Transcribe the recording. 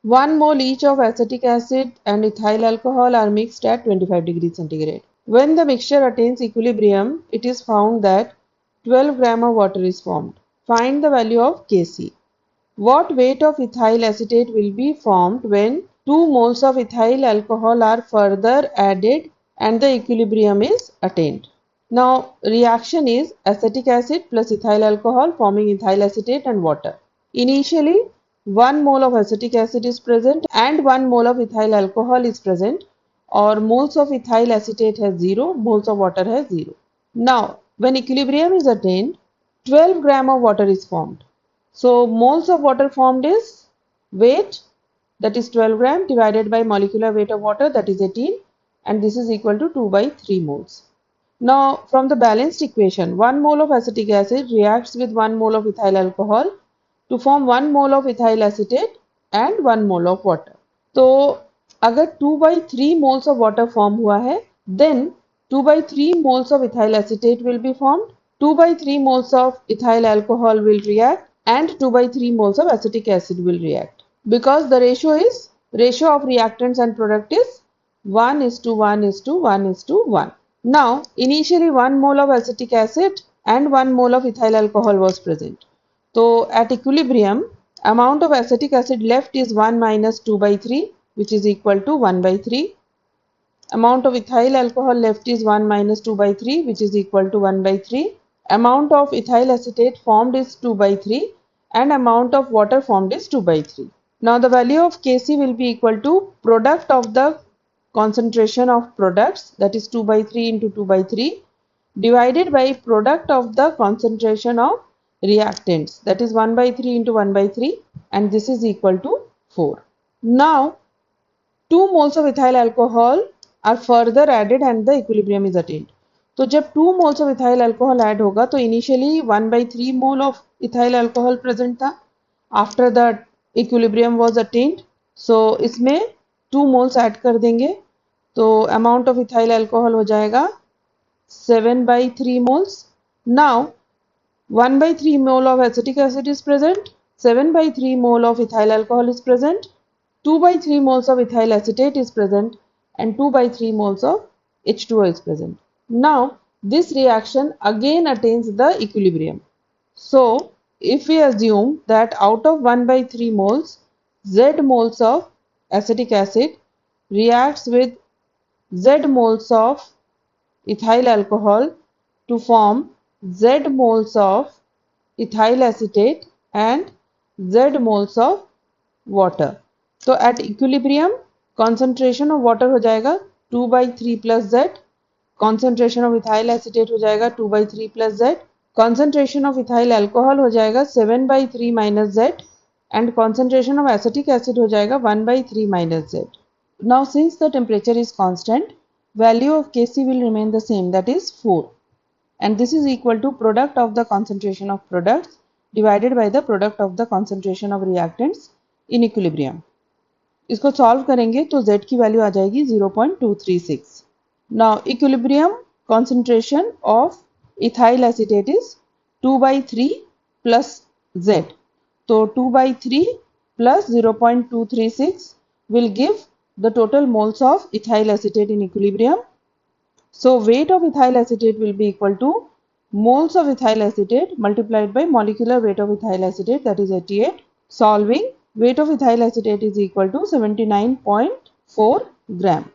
1 mole each of acetic acid and ethyl alcohol are mixed at 25 degrees centigrade. When the mixture attains equilibrium, it is found that 12 gram of water is formed. Find the value of Kc. What weight of ethyl acetate will be formed when 2 moles of ethyl alcohol are further added and the equilibrium is attained? Now, reaction is acetic acid plus ethyl alcohol forming ethyl acetate and water. Initially, 1 mole of acetic acid is present and 1 mole of ethyl alcohol is present, or moles of ethyl acetate has 0, moles of water has 0. Now, when equilibrium is attained, 12 gram of water is formed. So, moles of water formed is weight, that is 12 gram, divided by molecular weight of water, that is 18, and this is equal to 2 by 3 moles. Now, from the balanced equation, 1 mole of acetic acid reacts with 1 mole of ethyl alcohol to form 1 mole of ethyl acetate and 1 mole of water. तो अगर 2 by 3 moles of water form हुआ है, then 2 by 3 moles of ethyl acetate will be formed, 2 by 3 moles of ethyl alcohol will react, and 2 by 3 moles of acetic acid will react. Because the ratio of reactants and product is 1 is to 1 is to 1 is to 1. Now, initially 1 mole of acetic acid and 1 mole of ethyl alcohol was present. So, at equilibrium, amount of acetic acid left is 1 minus 2 by 3, which is equal to 1 by 3. Amount of ethyl alcohol left is 1 minus 2 by 3, which is equal to 1 by 3. Amount of ethyl acetate formed is 2 by 3 and amount of water formed is 2 by 3. Now, the value of Kc will be equal to product of the concentration of products, that is 2 by 3 into 2 by 3, divided by product of the concentration of reactants, that is 1 by 3 into 1 by 3, and this is equal to 4. Now, 2 moles of ethyl alcohol are further added and the equilibrium is attained. तो जब 2 moles of ethyl alcohol add होगा तो initially 1 by 3 mole of ethyl alcohol present था. After that equilibrium was attained, so इसमें 2 moles add कर देंगे, तो amount of ethyl alcohol हो जाएगा 7 by 3 moles. Now 1 by 3 mole of acetic acid is present, 7 by 3 mole of ethyl alcohol is present, 2 by 3 moles of ethyl acetate is present, and 2 by 3 moles of H2O is present. Now this reaction again attains the equilibrium. So if we assume that out of 1 by 3 moles, Z moles of acetic acid reacts with Z moles of ethyl alcohol to form Z moles of ethyl acetate and Z moles of water. तो at equilibrium concentration of water हो जाएगा 2 by 3 plus Z, concentration of ethyl acetate हो जाएगा 2 by 3 plus Z, concentration of ethyl alcohol हो जाएगा 7 by 3 minus Z, and concentration of acetic acid हो जाएगा 1 by 3 minus Z. Now since the temperature is constant, value of Kc will remain the same, that is 4, and this is equal to product of the concentration of products divided by the product of the concentration of reactants in equilibrium. इसको solve करेंगे तो Z की value आ जाएगी 0.236. Now equilibrium concentration of ethyl acetate is 2 by 3 plus Z. So 2 by 3 plus 0.236 will give the total moles of ethyl acetate in equilibrium. So weight of ethyl acetate will be equal to moles of ethyl acetate multiplied by molecular weight of ethyl acetate, that is 88. Solving, weight of ethyl acetate is equal to 79.4 gram.